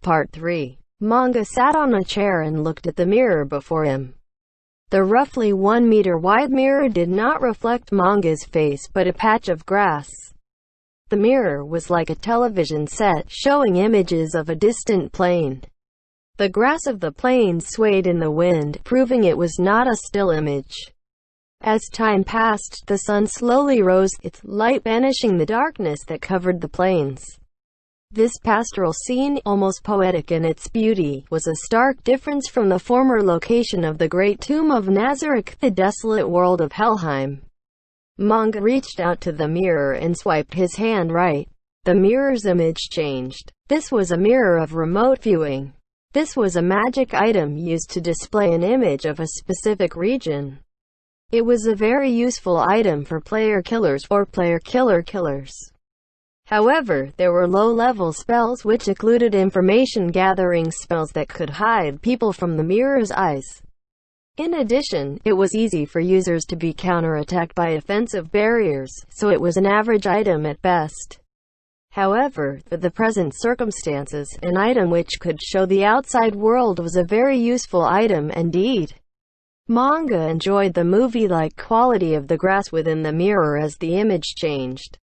Part 3. Manga sat on a chair and looked at the mirror before him. The roughly 1 meter wide mirror did not reflect Manga's face but a patch of grass. The mirror was like a television set, showing images of a distant plain. The grass of the plain swayed in the wind, proving it was not a still image. As time passed, the sun slowly rose, its light banishing the darkness that covered the plains. This pastoral scene, almost poetic in its beauty, was a stark difference from the former location of the great tomb of Nazarick, the desolate world of Helheim. Manga reached out to the mirror and swiped his hand right. The mirror's image changed. This was a mirror of remote viewing. This was a magic item used to display an image of a specific region. It was a very useful item for player killers or player killers. However, there were low-level spells which included information-gathering spells that could hide people from the mirror's eyes. In addition, it was easy for users to be counterattacked by offensive barriers, so it was an average item at best. However, for the present circumstances, an item which could show the outside world was a very useful item indeed. Manga enjoyed the movie-like quality of the grass within the mirror as the image changed.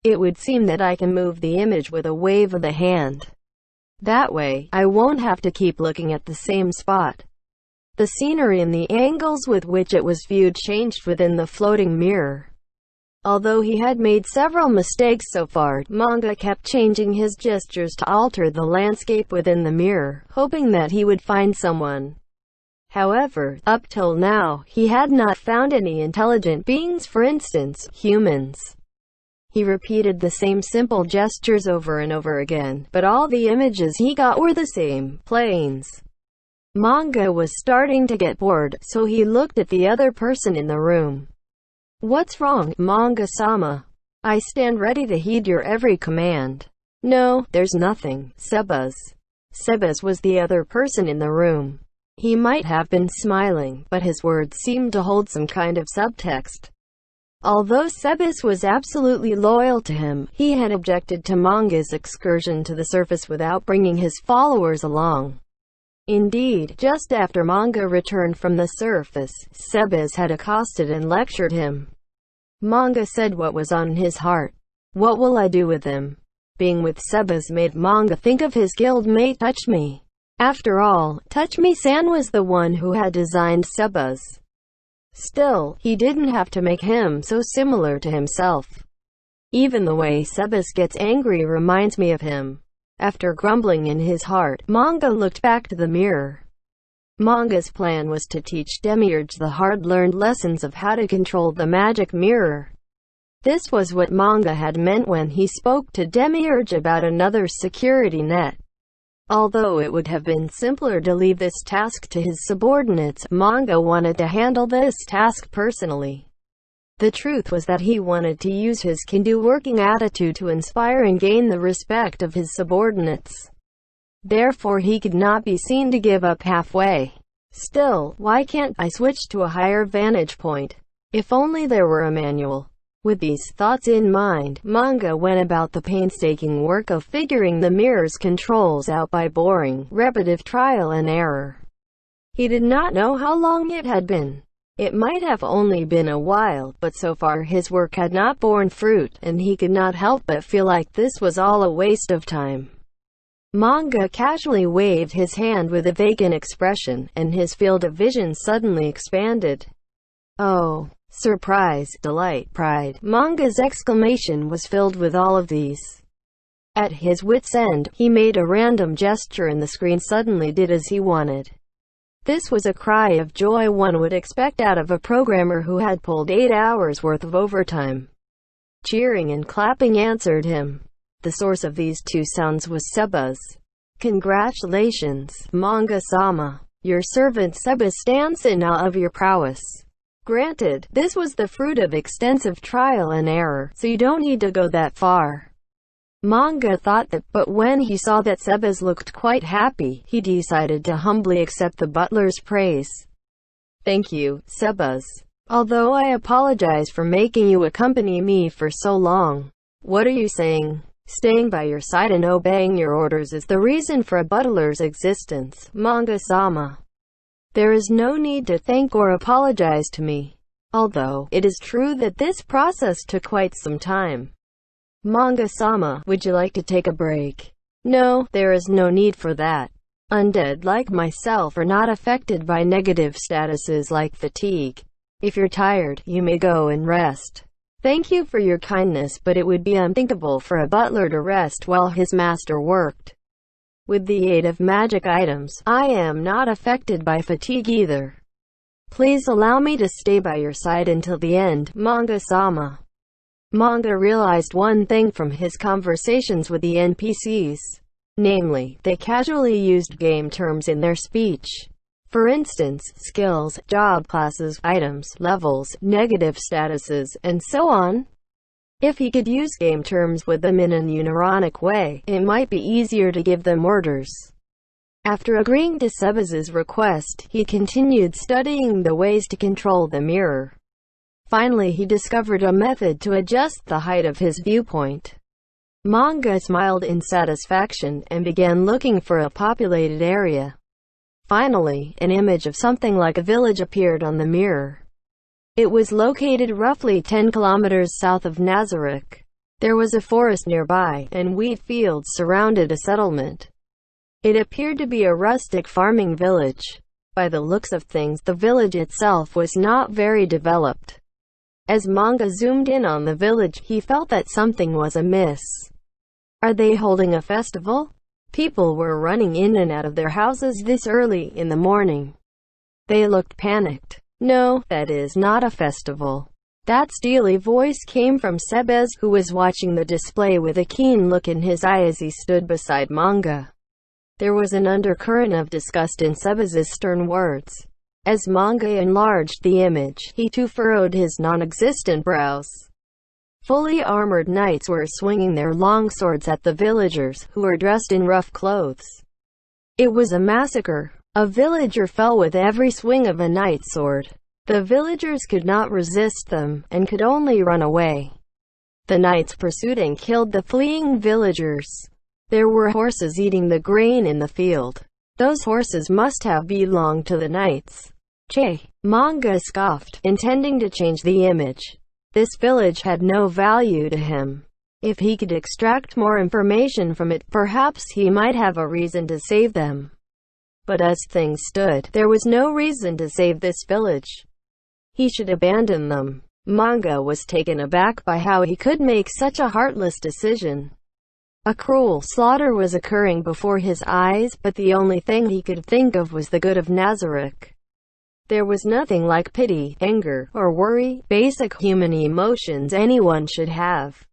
It would seem that I can move the image with a wave of the hand. That way, I won't have to keep looking at the same spot. The scenery and the angles with which it was viewed changed within the floating mirror. Although he had made several mistakes so far, Manga kept changing his gestures to alter the landscape within the mirror, hoping that he would find someone. However, up till now, he had not found any intelligent beings, for instance, humans. He repeated the same simple gestures over and over again, but all the images he got were the same, planes. Manga was starting to get bored, so he looked at the other person in the room. "What's wrong, Manga-sama? I stand ready to heed your every command." "No, there's nothing, Sebas." Sebas was the other person in the room. He might have been smiling, but his words seemed to hold some kind of subtext. Although Sebas was absolutely loyal to him, he had objected to Manga's excursion to the surface without bringing his followers along. Indeed, just after Manga returned from the surface, Sebas had accosted and lectured him. Manga said what was on his heart. What will I do with him? Being with Sebas made Manga think of his guildmate Touch Me. After all, Touch Me-san was the one who had designed Sebas. Still, he didn't have to make him so similar to himself. Even the way Sebas gets angry reminds me of him. After grumbling in his heart, Manga looked back to the mirror. Manga's plan was to teach Demiurge the hard-learned lessons of how to control the magic mirror. This was what Manga had meant when he spoke to Demiurge about another security net. Although it would have been simpler to leave this task to his subordinates, Manga wanted to handle this task personally. The truth was that he wanted to use his can-do working attitude to inspire and gain the respect of his subordinates. Therefore he could not be seen to give up halfway. Still, why can't I switch to a higher vantage point? If only there were a manual. With these thoughts in mind, Manga went about the painstaking work of figuring the mirror's controls out by boring, repetitive trial and error. He did not know how long it had been. It might have only been a while, but so far his work had not borne fruit, and he could not help but feel like this was all a waste of time. Manga casually waved his hand with a vacant expression, and his field of vision suddenly expanded. Oh! Surprise, delight, pride. Manga's exclamation was filled with all of these. At his wit's end, he made a random gesture and the screen suddenly did as he wanted. This was a cry of joy one would expect out of a programmer who had pulled 8 hours worth of overtime. Cheering and clapping answered him. The source of these two sounds was Sebas. "Congratulations, Manga-sama. Your servant Sebas stands in awe of your prowess." Granted, this was the fruit of extensive trial and error, so you don't need to go that far. Manga thought that, but when he saw that Sebas looked quite happy, he decided to humbly accept the butler's praise. "Thank you, Sebas. Although I apologize for making you accompany me for so long." "What are you saying?" Staying by your side and obeying your orders is the reason for a butler's existence, Manga-sama. There is no need to thank or apologize to me. Although, it is true that this process took quite some time. Manga-sama, would you like to take a break? No, there is no need for that. Undead like myself are not affected by negative statuses like fatigue. If you're tired, you may go and rest. Thank you for your kindness, but it would be unthinkable for a butler to rest while his master worked. With the aid of magic items, I am not affected by fatigue either. Please allow me to stay by your side until the end, Manga-sama. Manga realized one thing from his conversations with the NPCs. Namely, they casually used game terms in their speech. For instance, skills, job classes, items, levels, negative statuses, and so on. If he could use game terms with them in an ironic way, it might be easier to give them orders. After agreeing to Sebas's request, he continued studying the ways to control the mirror. Finally, he discovered a method to adjust the height of his viewpoint. Manga smiled in satisfaction and began looking for a populated area. Finally, an image of something like a village appeared on the mirror. It was located roughly 10 kilometers south of Nazareth. There was a forest nearby, and wheat fields surrounded a settlement. It appeared to be a rustic farming village. By the looks of things, the village itself was not very developed. As Manga zoomed in on the village, he felt that something was amiss. Are they holding a festival? People were running in and out of their houses this early in the morning. They looked panicked. No, that is not a festival. That steely voice came from Sebas, who was watching the display with a keen look in his eye as he stood beside Manga. There was an undercurrent of disgust in Sebas's stern words. As Manga enlarged the image, he too furrowed his non-existent brows. Fully armored knights were swinging their long swords at the villagers, who were dressed in rough clothes. It was a massacre. A villager fell with every swing of a knight's sword. The villagers could not resist them, and could only run away. The knights pursued and killed the fleeing villagers. There were horses eating the grain in the field. Those horses must have belonged to the knights. Che! Manga scoffed, intending to change the image. This village had no value to him. If he could extract more information from it, perhaps he might have a reason to save them. But as things stood, there was no reason to save this village. He should abandon them. Manga was taken aback by how he could make such a heartless decision. A cruel slaughter was occurring before his eyes, but the only thing he could think of was the good of Nazareth. There was nothing like pity, anger, or worry, basic human emotions anyone should have.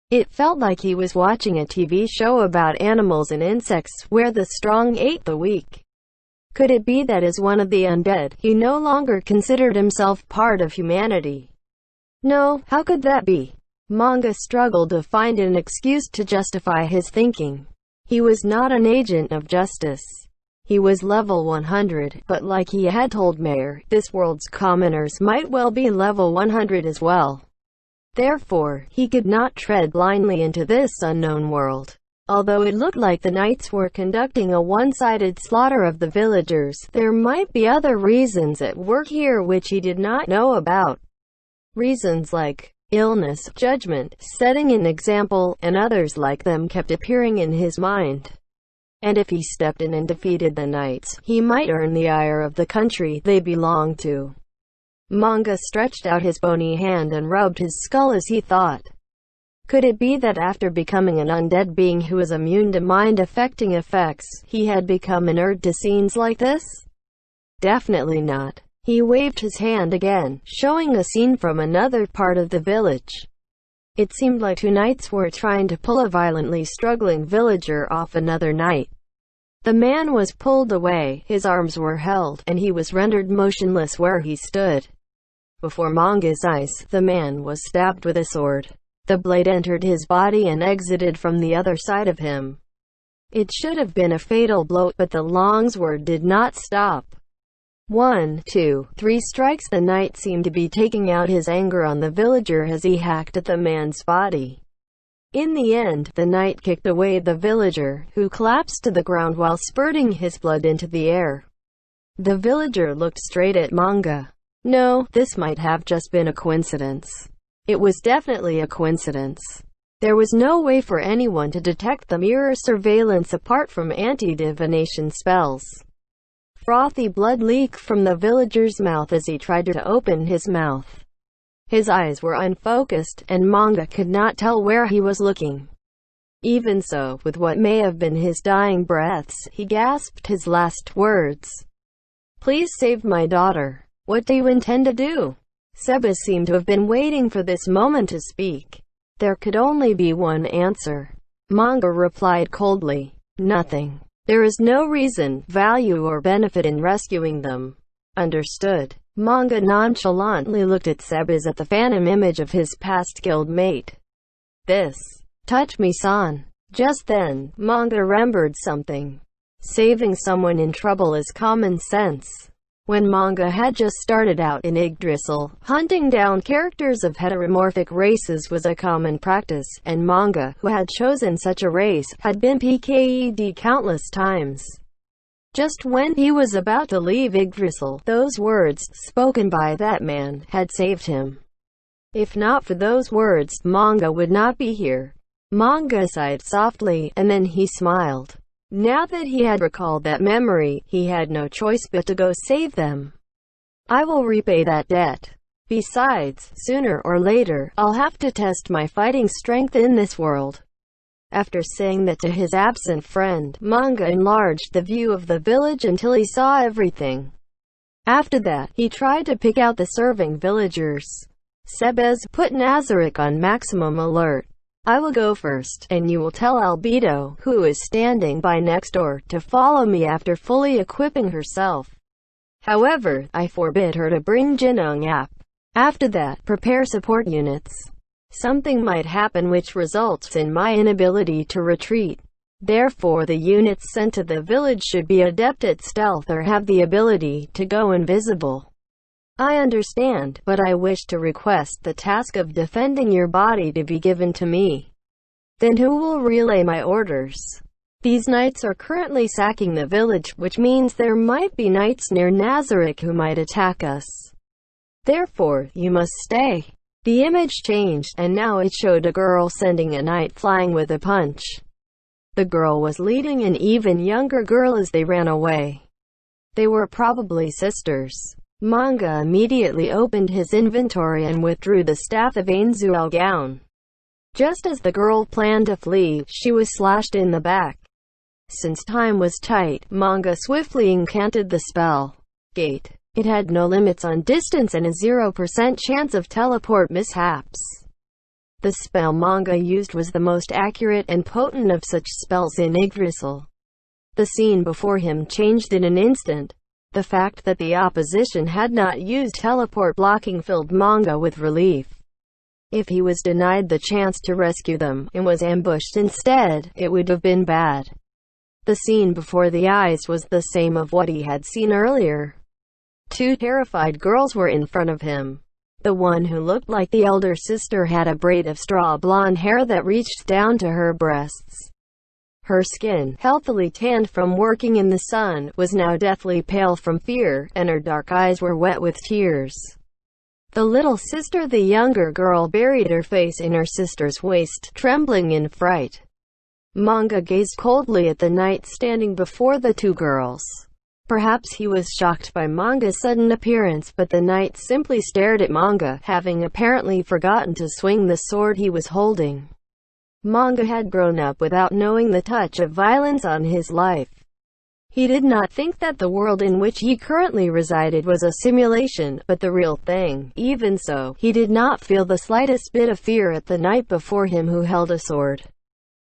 It felt like he was watching a TV show about animals and insects, where the strong ate the weak. Could it be that as one of the undead, he no longer considered himself part of humanity? No, how could that be? Manga struggled to find an excuse to justify his thinking. He was not an agent of justice. He was level 100, but like he had told Mayor, this world's commoners might well be level 100 as well. Therefore, he could not tread blindly into this unknown world. Although it looked like the knights were conducting a one-sided slaughter of the villagers, there might be other reasons at work here which he did not know about. Reasons like illness, judgment, setting an example, and others like them kept appearing in his mind. And if he stepped in and defeated the knights, he might earn the ire of the country they belonged to. Manga stretched out his bony hand and rubbed his skull as he thought. Could it be that after becoming an undead being who was immune to mind-affecting effects, he had become inured to scenes like this? Definitely not. He waved his hand again, showing a scene from another part of the village. It seemed like two knights were trying to pull a violently struggling villager off another knight. The man was pulled away, his arms were held, and he was rendered motionless where he stood. Before Manga's eyes, the man was stabbed with a sword. The blade entered his body and exited from the other side of him. It should have been a fatal blow, but the long sword did not stop. 1, 2, 3 strikes. The knight seemed to be taking out his anger on the villager as he hacked at the man's body. In the end, the knight kicked away the villager, who collapsed to the ground while spurting his blood into the air. The villager looked straight at Manga. No, this might have just been a coincidence. It was definitely a coincidence. There was no way for anyone to detect the mirror surveillance apart from anti-divination spells. Frothy blood leaked from the villager's mouth as he tried to open his mouth. His eyes were unfocused, and Manga could not tell where he was looking. Even so, with what may have been his dying breaths, he gasped his last words. "Please save my daughter. What do you intend to do?" Sebas seemed to have been waiting for this moment to speak. There could only be one answer. Manga replied coldly, "Nothing. There is no reason, value or benefit in rescuing them." Understood. Manga nonchalantly looked at Sebas at the phantom image of his past guildmate. "This. Touch me, san." Just then, Manga remembered something. Saving someone in trouble is common sense. When Manga had just started out in Yggdrasil, hunting down characters of heteromorphic races was a common practice, and Manga, who had chosen such a race, had been PKED countless times. Just when he was about to leave Yggdrasil, those words, spoken by that man, had saved him. If not for those words, Manga would not be here. Manga sighed softly, and then he smiled. Now that he had recalled that memory, he had no choice but to go save them. "I will repay that debt. Besides, sooner or later, I'll have to test my fighting strength in this world." After saying that to his absent friend, Manga enlarged the view of the village until he saw everything. After that, he tried to pick out the serving villagers. Sebas put Nazarick on maximum alert. "I will go first, and you will tell Albedo, who is standing by next door, to follow me after fully equipping herself. However, I forbid her to bring Jinung Ap. After that, prepare support units. Something might happen which results in my inability to retreat. Therefore the units sent to the village should be adept at stealth or have the ability to go invisible." "I understand, but I wish to request the task of defending your body to be given to me." "Then who will relay my orders?" "These knights are currently sacking the village, which means there might be knights near Nazarick who might attack us. Therefore, you must stay." The image changed, and now it showed a girl sending a knight flying with a punch. The girl was leading an even younger girl as they ran away. They were probably sisters. Manga immediately opened his inventory and withdrew the staff of Ainzuel gown. Just as the girl planned to flee, she was slashed in the back. Since time was tight, Manga swiftly incanted the spell. Gate. It had no limits on distance and a 0% chance of teleport mishaps. The spell Manga used was the most accurate and potent of such spells in Yggdrasil. The scene before him changed in an instant. The fact that the opposition had not used teleport blocking filled Manga with relief. If he was denied the chance to rescue them, and was ambushed instead, it would have been bad. The scene before the eyes was the same of what he had seen earlier. Two terrified girls were in front of him. The one who looked like the elder sister had a braid of straw blonde hair that reached down to her breasts. Her skin, healthily tanned from working in the sun, was now deathly pale from fear, and her dark eyes were wet with tears. The little sister, the younger girl, buried her face in her sister's waist, trembling in fright. Manga gazed coldly at the knight standing before the two girls. Perhaps he was shocked by Manga's sudden appearance, but the knight simply stared at Manga, having apparently forgotten to swing the sword he was holding. Manga had grown up without knowing the touch of violence on his life. He did not think that the world in which he currently resided was a simulation, but the real thing. Even so, he did not feel the slightest bit of fear at the knight before him who held a sword.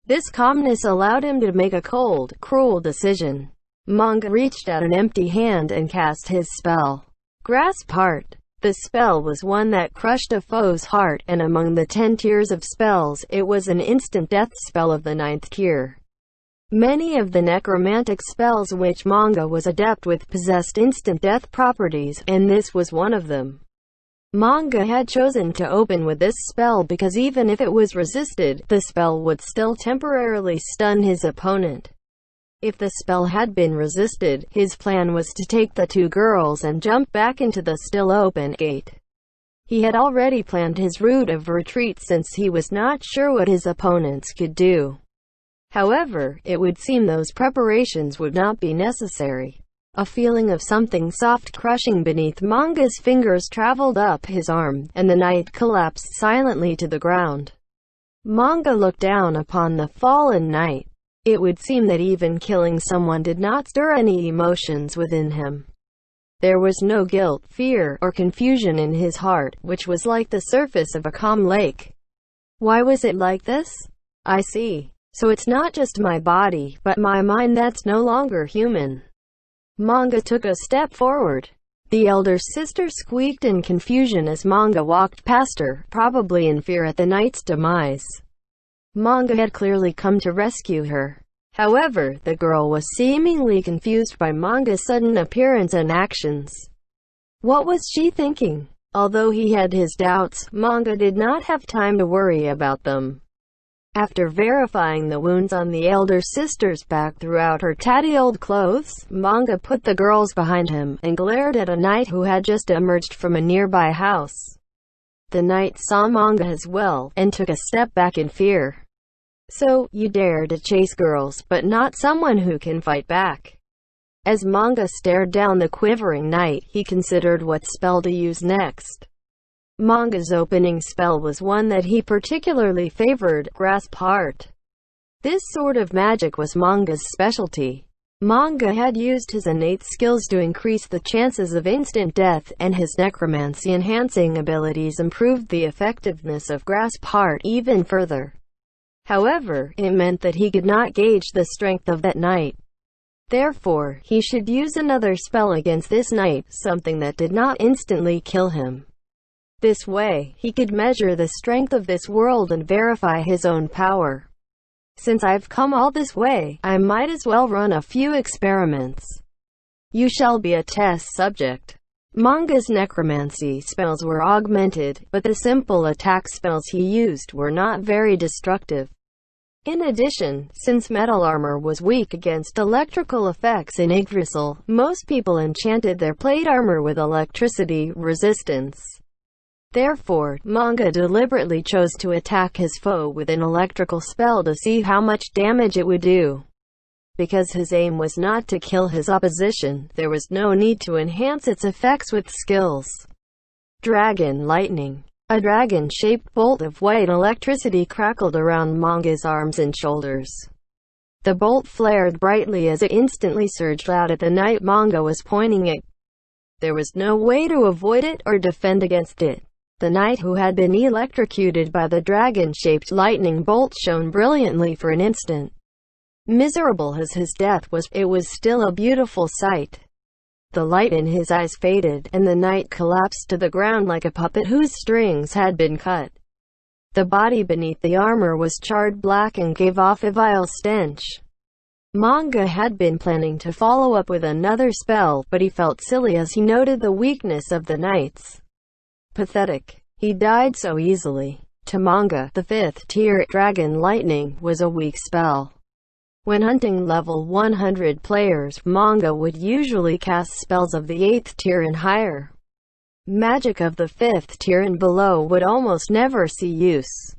This calmness allowed him to make a cold, cruel decision. Manga reached out an empty hand and cast his spell. Grasp Heart. The spell was one that crushed a foe's heart, and among the 10 tiers of spells, it was an instant death spell of the 9th tier. Many of the necromantic spells which Manga was adept with possessed instant death properties, and this was one of them. Manga had chosen to open with this spell because even if it was resisted, the spell would still temporarily stun his opponent. If the spell had been resisted, his plan was to take the two girls and jump back into the still open gate. He had already planned his route of retreat since he was not sure what his opponents could do. However, it would seem those preparations would not be necessary. A feeling of something soft crushing beneath Manga's fingers traveled up his arm, and the knight collapsed silently to the ground. Manga looked down upon the fallen knight. It would seem that even killing someone did not stir any emotions within him. There was no guilt, fear, or confusion in his heart, which was like the surface of a calm lake. Why was it like this? I see. So it's not just my body, but my mind that's no longer human. Manga took a step forward. The elder sister squeaked in confusion as Manga walked past her, probably in fear at the knight's demise. Manga had clearly come to rescue her. However, the girl was seemingly confused by Manga's sudden appearance and actions. What was she thinking? Although he had his doubts, Manga did not have time to worry about them. After verifying the wounds on the elder sister's back throughout her tatty old clothes, Manga put the girls behind him, and glared at a knight who had just emerged from a nearby house. The knight saw Manga as well, and took a step back in fear. So, you dare to chase girls, but not someone who can fight back. As Manga stared down the quivering knight, he considered what spell to use next. Manga's opening spell was one that he particularly favored, Grasp Heart. This sort of magic was Manga's specialty. Manga had used his innate skills to increase the chances of instant death, and his necromancy-enhancing abilities improved the effectiveness of Grasp Heart even further. However, it meant that he could not gauge the strength of that knight. Therefore, he should use another spell against this knight, something that did not instantly kill him. This way, he could measure the strength of this world and verify his own power. Since I've come all this way, I might as well run a few experiments. You shall be a test subject. Manga's necromancy spells were augmented, but the simple attack spells he used were not very destructive. In addition, since metal armor was weak against electrical effects in Yggdrasil, most people enchanted their plate armor with electricity resistance. Therefore, Manga deliberately chose to attack his foe with an electrical spell to see how much damage it would do. Because his aim was not to kill his opposition, there was no need to enhance its effects with skills. Dragon Lightning. A dragon-shaped bolt of white electricity crackled around Manga's arms and shoulders. The bolt flared brightly as it instantly surged out at the knight Manga was pointing at. There was no way to avoid it or defend against it. The knight who had been electrocuted by the dragon-shaped lightning bolt shone brilliantly for an instant. Miserable as his death was, it was still a beautiful sight. The light in his eyes faded, and the knight collapsed to the ground like a puppet whose strings had been cut. The body beneath the armor was charred black and gave off a vile stench. Manga had been planning to follow up with another spell, but he felt silly as he noted the weakness of the knights. Pathetic. He died so easily. To Manga, the 5th tier Dragon Lightning was a weak spell. When hunting level 100 players, Manga would usually cast spells of the 8th tier and higher. Magic of the 5th tier and below would almost never see use.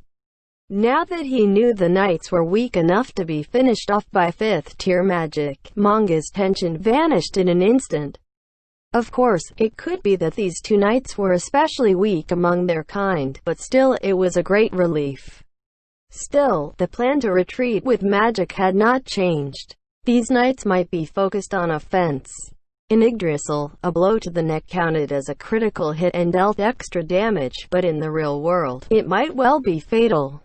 Now that he knew the knights were weak enough to be finished off by 5th tier magic, Manga's tension vanished in an instant. Of course, it could be that these two knights were especially weak among their kind, but still, it was a great relief. Still, the plan to retreat with magic had not changed. These knights might be focused on offense. In Yggdrasil, a blow to the neck counted as a critical hit and dealt extra damage, but in the real world, it might well be fatal.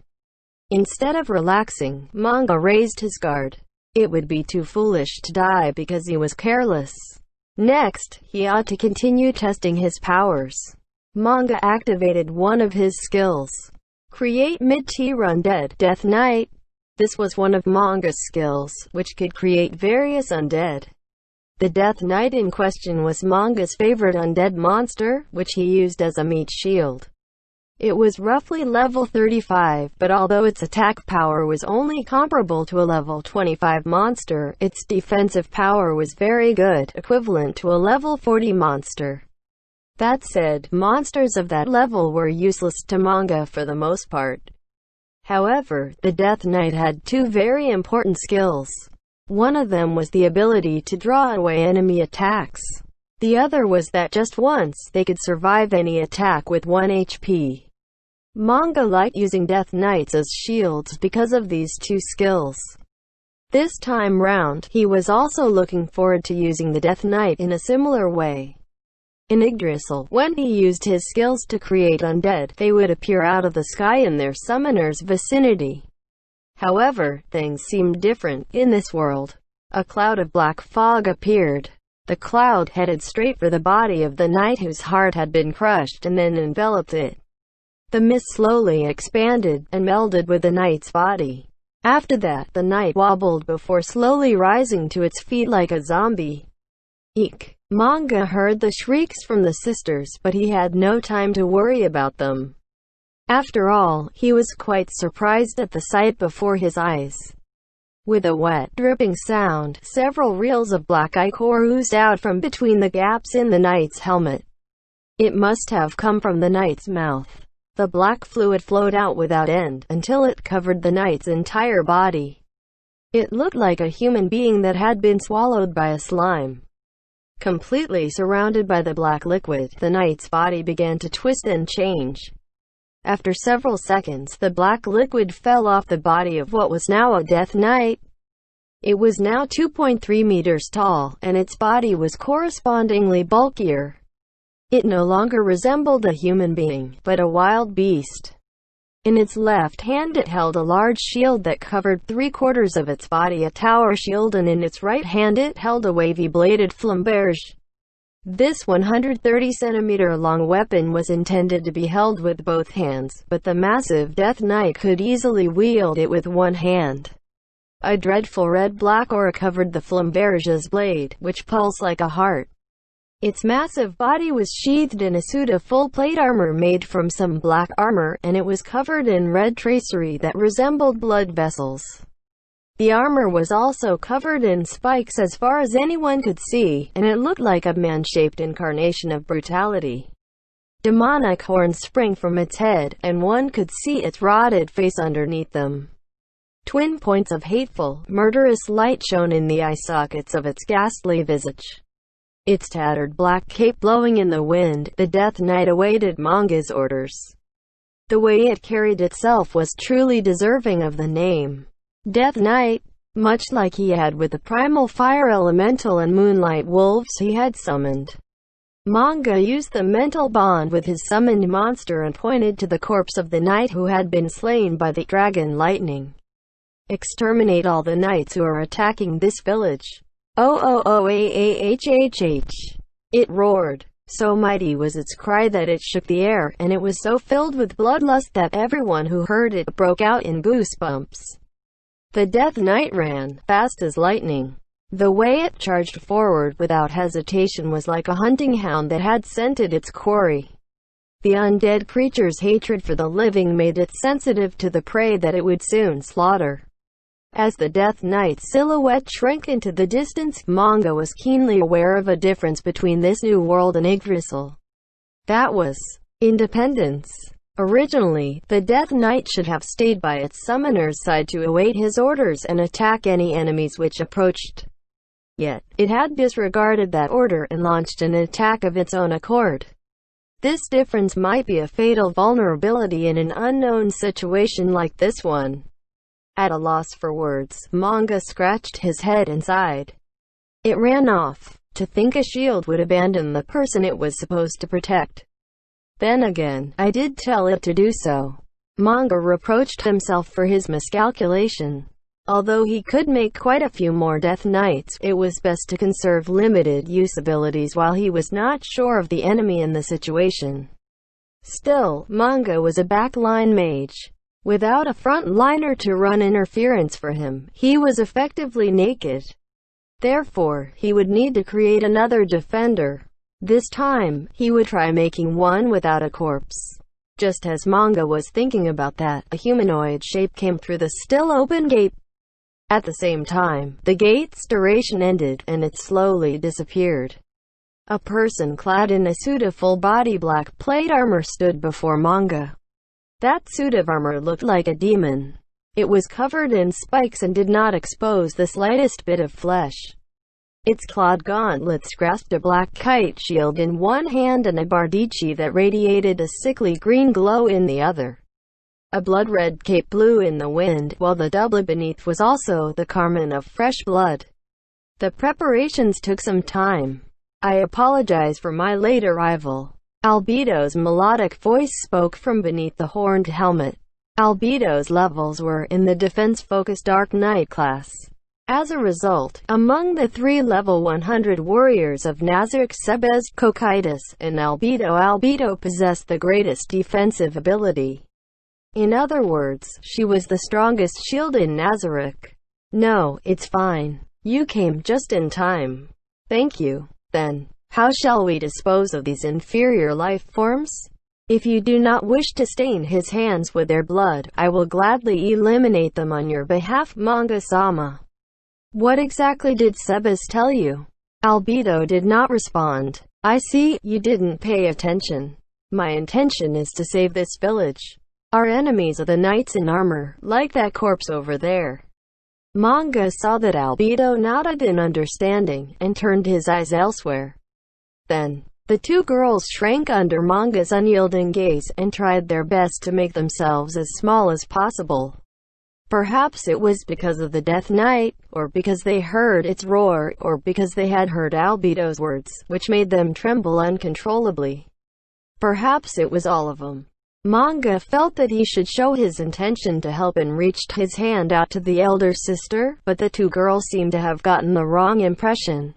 Instead of relaxing, Manga raised his guard. It would be too foolish to die because he was careless. Next, he ought to continue testing his powers. Manga activated one of his skills. Create mid-tier undead, Death Knight. This was one of Manga's skills, which could create various undead. The Death Knight in question was Manga's favorite undead monster, which he used as a meat shield. It was roughly level 35, but although its attack power was only comparable to a level 25 monster, its defensive power was very good, equivalent to a level 40 monster. That said, monsters of that level were useless to Manga for the most part. However, the Death Knight had two very important skills. One of them was the ability to draw away enemy attacks. The other was that just once, they could survive any attack with 1 HP. Manga liked using Death Knights as shields because of these two skills. This time round, he was also looking forward to using the Death Knight in a similar way. In Yggdrasil, when he used his skills to create undead, they would appear out of the sky in their summoner's vicinity. However, things seemed different in this world. A cloud of black fog appeared. The cloud headed straight for the body of the knight whose heart had been crushed and then enveloped it. The mist slowly expanded and melded with the knight's body. After that, the knight wobbled before slowly rising to its feet like a zombie. Eek! Manga heard the shrieks from the sisters, but he had no time to worry about them. After all, he was quite surprised at the sight before his eyes. With a wet, dripping sound, several reels of black ichor oozed out from between the gaps in the knight's helmet. It must have come from the knight's mouth. The black fluid flowed out without end, until it covered the knight's entire body. It looked like a human being that had been swallowed by a slime. Completely surrounded by the black liquid, the knight's body began to twist and change. After several seconds, the black liquid fell off the body of what was now a Death Knight. It was now 2.3 meters tall, and its body was correspondingly bulkier. It no longer resembled a human being, but a wild beast. In its left hand it held a large shield that covered 3/4 of its body, a tower shield, and in its right hand it held a wavy-bladed flamberge. This 130-centimeter-long weapon was intended to be held with both hands, but the massive Death Knight could easily wield it with one hand. A dreadful red-black aura covered the flamberge's blade, which pulsed like a heart. Its massive body was sheathed in a suit of full-plate armor made from some black armor, and it was covered in red tracery that resembled blood vessels. The armor was also covered in spikes as far as anyone could see, and it looked like a man-shaped incarnation of brutality. Demonic horns sprang from its head, and one could see its rotted face underneath them. Twin points of hateful, murderous light shone in the eye sockets of its ghastly visage. Its tattered black cape blowing in the wind, the Death Knight awaited Manga's orders. The way it carried itself was truly deserving of the name Death Knight. Much like he had with the primal fire elemental and moonlight wolves he had summoned. Manga used the mental bond with his summoned monster and pointed to the corpse of the knight who had been slain by the dragon lightning. Exterminate all the knights who are attacking this village. Oh-oh-oh-ah-ah-h-h-h. It roared. So mighty was its cry that it shook the air, and it was so filled with bloodlust that everyone who heard it broke out in goosebumps. The Death Knight ran, fast as lightning. The way it charged forward without hesitation was like a hunting hound that had scented its quarry. The undead creature's hatred for the living made it sensitive to the prey that it would soon slaughter. As the Death Knight's silhouette shrank into the distance, Manga was keenly aware of a difference between this new world and Yggdrasil. That was independence. Originally, the Death Knight should have stayed by its summoner's side to await his orders and attack any enemies which approached. Yet, it had disregarded that order and launched an attack of its own accord. This difference might be a fatal vulnerability in an unknown situation like this one. At a loss for words, Manga scratched his head and sighed. It ran off. To think a shield would abandon the person it was supposed to protect. Then again, I did tell it to do so. Manga reproached himself for his miscalculation. Although he could make quite a few more Death Knights, it was best to conserve limited use abilities while he was not sure of the enemy in the situation. Still, Manga was a backline mage. Without a frontliner to run interference for him, he was effectively naked. Therefore, he would need to create another defender. This time, he would try making one without a corpse. Just as Manga was thinking about that, a humanoid shape came through the still open gate. At the same time, the gate's duration ended, and it slowly disappeared. A person clad in a suit of full-body black plate armor stood before Manga. That suit of armor looked like a demon. It was covered in spikes and did not expose the slightest bit of flesh. Its clawed gauntlets grasped a black kite shield in one hand and a bardichi that radiated a sickly green glow in the other. A blood-red cape blew in the wind, while the doublet beneath was also the carmine of fresh blood. The preparations took some time. "I apologize for my late arrival." Albedo's melodic voice spoke from beneath the horned helmet. Albedo's levels were in the defense-focused Dark Knight class. As a result, among the 3 level 100 warriors of Nazarick, Sebes, Cocytus, and Albedo possessed the greatest defensive ability. In other words, she was the strongest shield in Nazarick. "No, it's fine. You came just in time. Thank you." "Then, how shall we dispose of these inferior life forms? If you do not wish to stain his hands with their blood, I will gladly eliminate them on your behalf, Manga-sama." "What exactly did Sebes tell you?" Albedo did not respond. "I see, you didn't pay attention. My intention is to save this village. Our enemies are the knights in armor, like that corpse over there." Manga saw that Albedo nodded in understanding, and turned his eyes elsewhere. Then, the 2 girls shrank under Manga's unyielding gaze, and tried their best to make themselves as small as possible. Perhaps it was because of the Death Knight, or because they heard its roar, or because they had heard Albedo's words, which made them tremble uncontrollably. Perhaps it was all of them. Manga felt that he should show his intention to help and reached his hand out to the elder sister, but the 2 girls seemed to have gotten the wrong impression.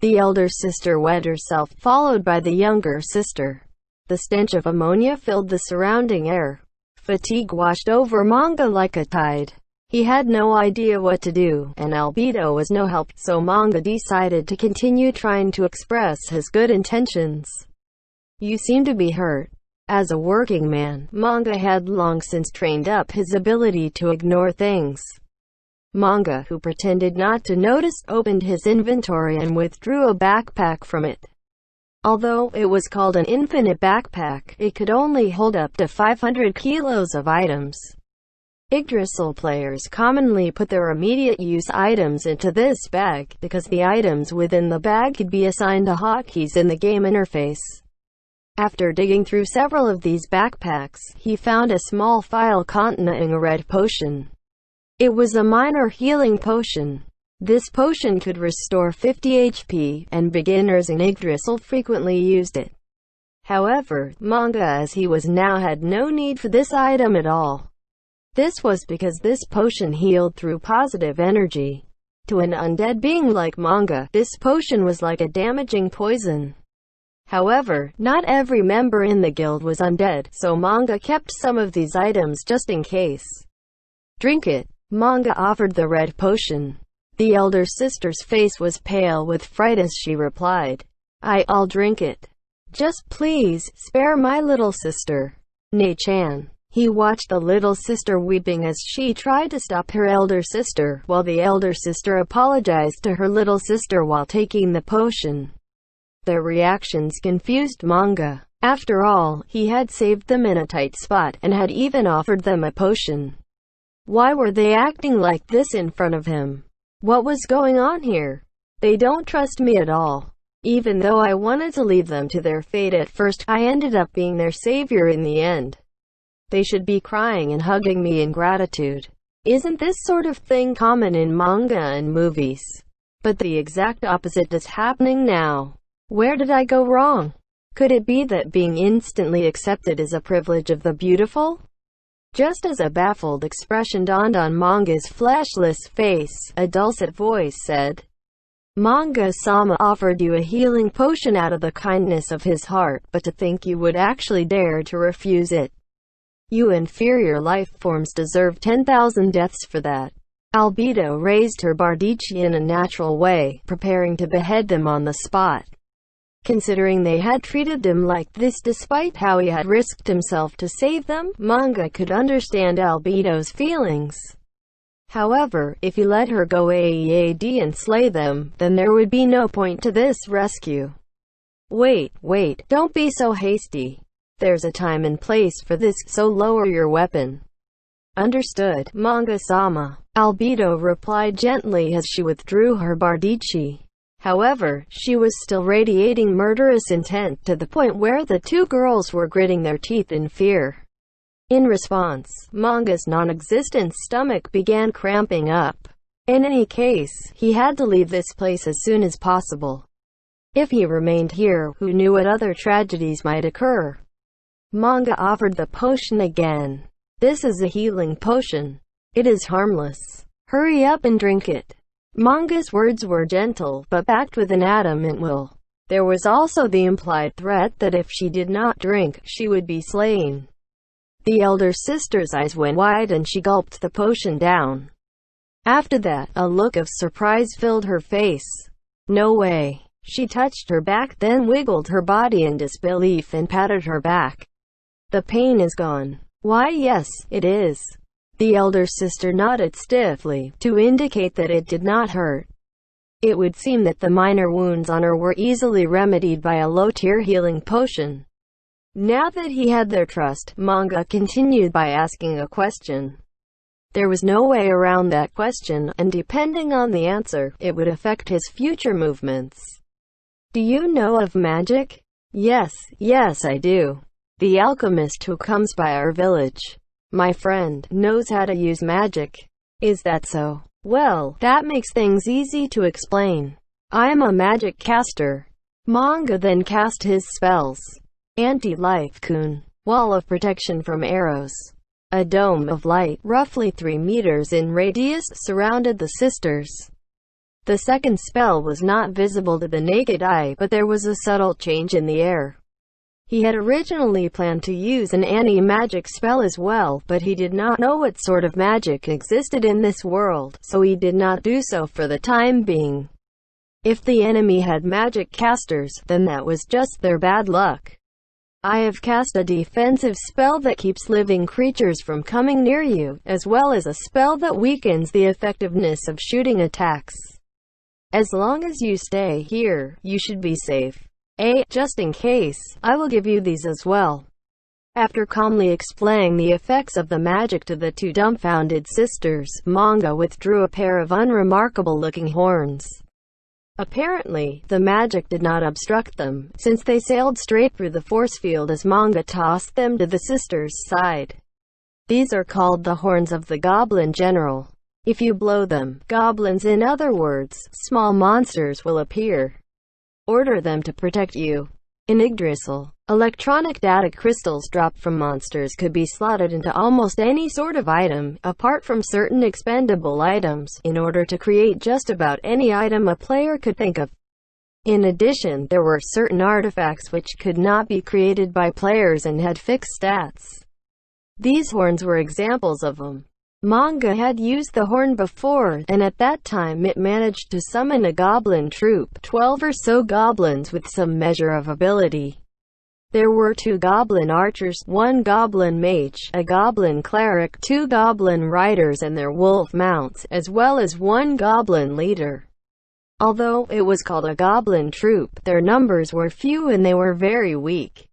The elder sister wet herself, followed by the younger sister. The stench of ammonia filled the surrounding air. Fatigue washed over Manga like a tide. He had no idea what to do, and Albedo was no help, so Manga decided to continue trying to express his good intentions. "You seem to be hurt." As a working man, Manga had long since trained up his ability to ignore things. Manga, who pretended not to notice, opened his inventory and withdrew a backpack from it. Although it was called an infinite backpack, it could only hold up to 500 kilos of items. Yggdrasil players commonly put their immediate use items into this bag, because the items within the bag could be assigned to hotkeys in the game interface. After digging through several of these backpacks, he found a small phial containing a red potion. It was a minor healing potion. This potion could restore 50 HP, and beginners in Yggdrasil frequently used it. However, Manga as he was now had no need for this item at all. This was because this potion healed through positive energy. To an undead being like Manga, this potion was like a damaging poison. However, not every member in the guild was undead, so Manga kept some of these items just in case. "Drink it." Manga offered the red potion. The elder sister's face was pale with fright as she replied, "I'll drink it. Just please, spare my little sister. Nei-chan." He watched the little sister weeping as she tried to stop her elder sister, while the elder sister apologized to her little sister while taking the potion. Their reactions confused Manga. After all, he had saved them in a tight spot, and had even offered them a potion. Why were they acting like this in front of him? What was going on here? They don't trust me at all. Even though I wanted to leave them to their fate at first, I ended up being their savior in the end. They should be crying and hugging me in gratitude. Isn't this sort of thing common in manga and movies? But the exact opposite is happening now. Where did I go wrong? Could it be that being instantly accepted is a privilege of the beautiful? Just as a baffled expression dawned on Manga's fleshless face, a dulcet voice said, "Manga-sama offered you a healing potion out of the kindness of his heart, but to think you would actually dare to refuse it. You inferior life forms deserve 10,000 deaths for that." Albedo raised her bardiche in a natural way, preparing to behead them on the spot. Considering they had treated him like this despite how he had risked himself to save them, Manga could understand Albedo's feelings. However, if he let her go AEAD and slay them, then there would be no point to this rescue. Wait, don't be so hasty. There's a time and place for this, so lower your weapon. Understood, Manga-sama. Albedo replied gently as she withdrew her bardiche. However, she was still radiating murderous intent to the point where the two girls were gritting their teeth in fear. In response, Manga's non-existent stomach began cramping up. In any case, he had to leave this place as soon as possible. If he remained here, who knew what other tragedies might occur? Manga offered the potion again. This is a healing potion. It is harmless. Hurry up and drink it. Manga's words were gentle, but backed with an adamant will. There was also the implied threat that if she did not drink, she would be slain. The elder sister's eyes went wide and she gulped the potion down. After that, a look of surprise filled her face. No way. She touched her back, then wiggled her body in disbelief and patted her back. The pain is gone. Why, yes, it is. The elder sister nodded stiffly, to indicate that it did not hurt. It would seem that the minor wounds on her were easily remedied by a low-tier healing potion. Now that he had their trust, Manga continued by asking a question. There was no way around that question, and depending on the answer, it would affect his future movements. Do you know of magic? Yes, I do. The alchemist who comes by our village, my friend, knows how to use magic. Is that so? Well, that makes things easy to explain. I am a magic caster. Manga then cast his spells. Anti-life Kun, wall of protection from arrows. A dome of light, roughly 3 meters in radius, surrounded the sisters. The second spell was not visible to the naked eye, but there was a subtle change in the air. He had originally planned to use an anti-magic spell as well, but he did not know what sort of magic existed in this world, so he did not do so for the time being. If the enemy had magic casters, then that was just their bad luck. I have cast a defensive spell that keeps living creatures from coming near you, as well as a spell that weakens the effectiveness of shooting attacks. As long as you stay here, you should be safe. Just in case, I will give you these as well. After calmly explaining the effects of the magic to the two dumbfounded sisters, Manga withdrew a pair of unremarkable-looking horns. Apparently, the magic did not obstruct them, since they sailed straight through the force field as Manga tossed them to the sisters' side. These are called the horns of the Goblin General. If you blow them, goblins, in other words, small monsters, will appear. Order them to protect you. In Yggdrasil, electronic data crystals dropped from monsters could be slotted into almost any sort of item, apart from certain expendable items, in order to create just about any item a player could think of. In addition, there were certain artifacts which could not be created by players and had fixed stats. These horns were examples of them. Manga had used the horn before, and at that time it managed to summon a goblin troop, 12 or so goblins with some measure of ability. There were 2 goblin archers, 1 goblin mage, a goblin cleric, 2 goblin riders and their wolf mounts, as well as 1 goblin leader. Although it was called a goblin troop, their numbers were few and they were very weak.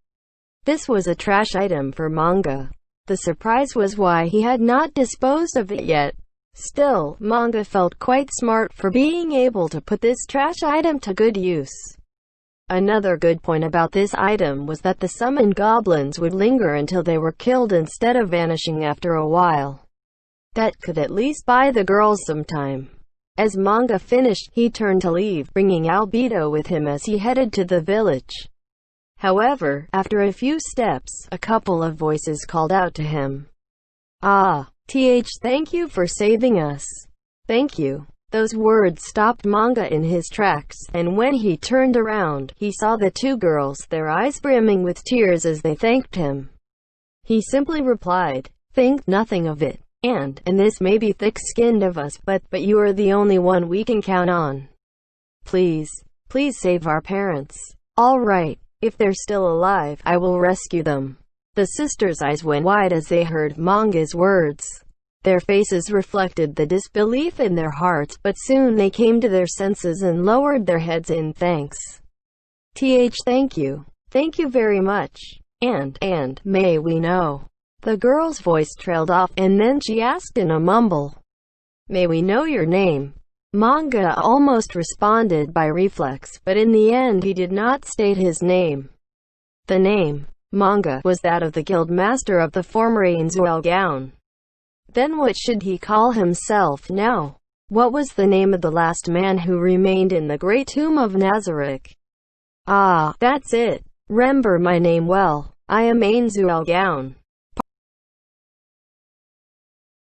This was a trash item for Manga. The surprise was why he had not disposed of it yet. Still, Manga felt quite smart for being able to put this trash item to good use. Another good point about this item was that the summoned goblins would linger until they were killed instead of vanishing after a while. That could at least buy the girls some time. As Manga finished, he turned to leave, bringing Albedo with him as he headed to the village. However, after a few steps, a couple of voices called out to him. Thank you for saving us. Thank you. Those words stopped Manga in his tracks, and when he turned around, he saw the 2 girls, their eyes brimming with tears as they thanked him. He simply replied, "Think nothing of it. And this may be thick-skinned of us, but you are the only one we can count on. Please, please save our parents. All right, if they're still alive, I will rescue them. The sisters' eyes went wide as they heard Manga's words. Their faces reflected the disbelief in their hearts, but soon they came to their senses and lowered their heads in thanks. Thank you. Thank you very much. And, may we know? The girl's voice trailed off, and then she asked in a mumble, may we know your name? Manga almost responded by reflex, but in the end he did not state his name. The name, Manga, was that of the guild master of the former Ain Zuelgaon. Then what should he call himself now? What was the name of the last man who remained in the great tomb of Nazarick? Ah, that's it. Remember my name well. I am Ain Zuelgaon.